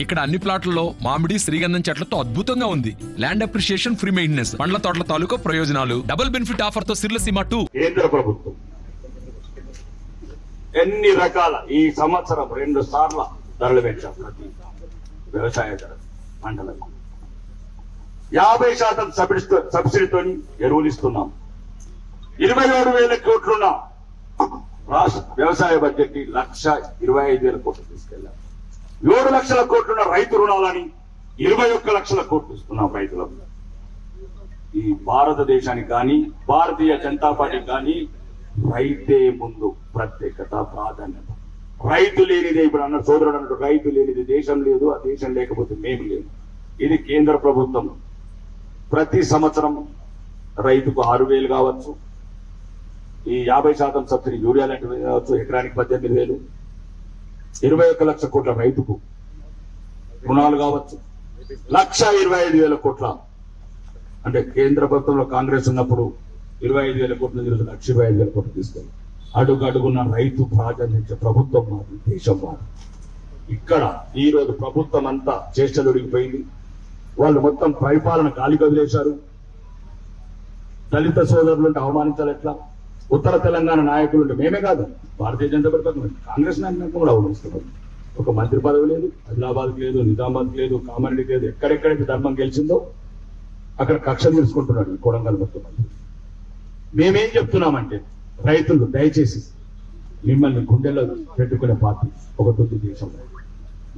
ఇక్కడ అన్ని ప్లాట్లలో మామిడి శ్రీగంధం చెట్లతో అద్భుతంగా ఉంది. ల్యాండ్ అప్రిషియేషన్, ఫ్రీ మెయింటెనెన్స్, పండ్ల తోటల తాలూకా ప్రయోజనాలు, డబుల్ బెనిఫిట్ ఆఫర్ తో సిర్లసీమ 2. కేంద్ర ప్రభుత్వం ఎన్ని రకాల ఈ సంవత్సరం 2 సార్ల ధరలు పెంచాం. ప్రతి వ్యవసాయ ధర పంటలకు 50% సబ్సిడీతో ఎరువులు ఇస్తున్నాం. 27,000 కోట్లున్న రాష్ట్ర వ్యవసాయ బడ్జెట్ 1,25,000 కోట్లు తీసుకెళ్లాం. 7 లక్షల కోట్లున్న రైతు రుణాలని 21 లక్షల కోట్లు ఇస్తున్నాం రైతులకు. ఈ భారతదేశానికి కానీ భారతీయ జనతా పార్టీకి కానీ రైతే ముందు ప్రత్యేకత, ప్రాధాన్యత. రైతు లేనిదే, ఇప్పుడు అన్న సోదరుడు అన్నట్టు రైతు లేనిది దేశం లేదు, ఆ దేశం లేకపోతే మేము లేదు. ఇది కేంద్ర ప్రభుత్వం ప్రతి సంవత్సరం రైతుకు 6,000 కావచ్చు, ఈ 50% సబ్సిడీ యూరియా లాంటివి కావచ్చు, ఎకరానికి 18,000, 21 లక్షల కోట్ల రైతుకు రుణాలు కావచ్చు, 1,25,000 కోట్ల. అంటే కేంద్ర ప్రభుత్వంలో కాంగ్రెస్ ఉన్నప్పుడు 25,000 కోట్ల నుంచి 1,25,000 కోట్లు తీసుకెళ్ళి అడుగడుగున్న రైతు ప్రాధాన్యత ప్రభుత్వం మాది, దేశం మాది. ఇక్కడ ఈ రోజు ప్రభుత్వం అంతా చేష్టలుడిగిపోయింది. వాళ్ళు మొత్తం పరిపాలన గాలి వదిలేశారు. దళిత సోదరులుంటే అవమానించాలి ఎట్లా? ఉత్తర తెలంగాణ నాయకులుంటే మేమే కాదు, భారతీయ జనతా పార్టీ కాంగ్రెస్ నాయకులను కూడా అవమానిస్తున్నారు. ఒక మంత్రి పదవి లేదు, ఆదిలాబాద్కి లేదు, నిజామాబాద్కి లేదు, కామారెడ్డికి లేదు. ఎక్కడెక్కడైతే ధర్మం గెలిచిందో అక్కడ కక్ష తీసుకుంటున్నాడు ఈ కొడంగల్ ముఖ్యమంత్రి. మేమేం చెప్తున్నామంటే, రైతులు దయచేసి మిమ్మల్ని గుండెల్లో పెట్టుకునే పార్టీ ఒకటి ఉంది దేశంలో,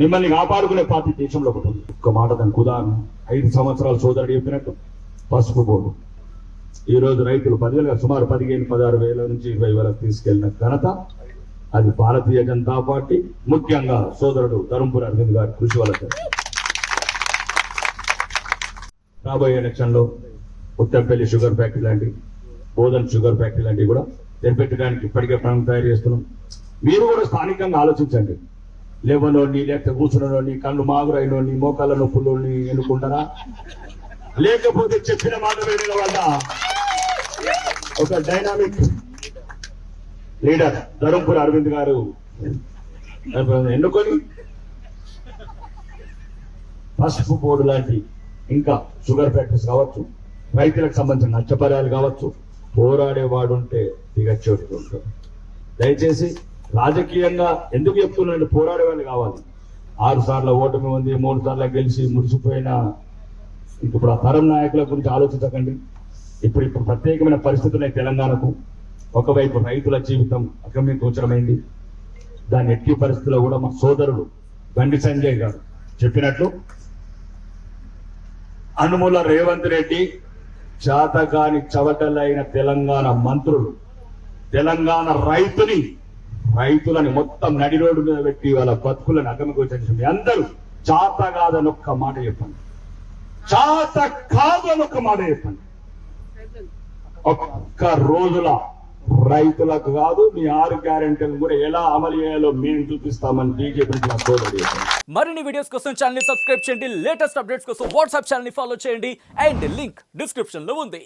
మిమ్మల్ని కాపాడుకునే పార్టీ దేశంలో ఒకటి ఉంది. ఒక్క మాట దానికి ఉదాహరణ, 5 సంవత్సరాలు సోదరుడు చెప్పినట్టు పసుపు బోర్డు ఈ రోజు రైతులు 10,000 సుమారు 15,000-16,000 నుంచి 20,000 తీసుకెళ్లిన ఘనత అది భారతీయ జనతా పార్టీ, ముఖ్యంగా సోదరుడు ధర్మపురి అరవింద్ గారి కృషి వల్ల. రాబోయే ఎలక్షన్ లో ఉత్తరపల్లి షుగర్ ఫ్యాక్టరీ లాంటి, బోధన్ షుగర్ ఫ్యాక్టరీ లాంటివి కూడా తెరిపెట్టడానికి ఇప్పటికే ప్రణం తయారు చేస్తున్నాం. మీరు కూడా స్థానికంగా ఆలోచించండి. లేవనోడిని, లేకపోతే కూర్చున్నోడిని, కళ్ళు మాగురైనోడిని, మోకాళ్ళ నొప్పులోని ఎన్నుకుంటారా? లేకపోతే చెప్పిన మాట వినడం వల్ల ఒక డైనామిక్ లీడర్ ధర్మపురి అరవింద్ గారు ఎన్నుకొని పసుపు బోర్డు లాంటి ఇంకా షుగర్ ఫ్యాక్టరీస్ కావచ్చు, రైతులకు సంబంధించిన నష్టపరిహారాలు కావచ్చు, పోరాడేవాడు ఉంటే దిగచ్చోటి ఉంటుంది. దయచేసి రాజకీయంగా ఎందుకు చెప్తున్నాడు, పోరాడేవాళ్ళు కావాలి. 6 సార్ల ఓటమి ఉంది, 3 సార్లు గెలిచి మురిసిపోయిన ఇప్పుడు ఆ తరం నాయకుల గురించి ఆలోచించకండి. ఇప్పుడు ప్రత్యేకమైన పరిస్థితులు తెలంగాణకు. ఒకవైపు రైతుల జీవితం అగమ్యగోచరమైంది. దాని ఎట్టి పరిస్థితుల్లో కూడా మా సోదరుడు బండి సంజయ్ గారు చెప్పినట్లు అనుముల రేవంత్ రెడ్డి చాతగాని చవటలైన తెలంగాణ మంత్రులు తెలంగాణ రైతులని మొత్తం నడి రోడ్డు మీద పెట్టి వాళ్ళ బతుకులను అగమగోచరించింది. అందరూ చాత కాదని ఒక్క మాట చెప్పండి, చాత కాదని ఒక్క మాట చెప్పండి. ఒక్క రోజుల రైతులకు కాదు, మీ 6 గ్యారెంటీలను కూడా ఎలా అమలు చేయాలో మేము చూపిస్తామని బీజేపీ సోదరుడు. మరిన్ని వీడియోస్ కోసం ఛానల్ ని సబ్స్క్రైబ్ చేయండి, లేటెస్ట్ అప్డేట్స్ కోసం వాట్సాప్ ఛానల్ ని ఫాలో చేయండి, అండ్ లింక్ డిస్క్రిప్షన్ లో ఉంది.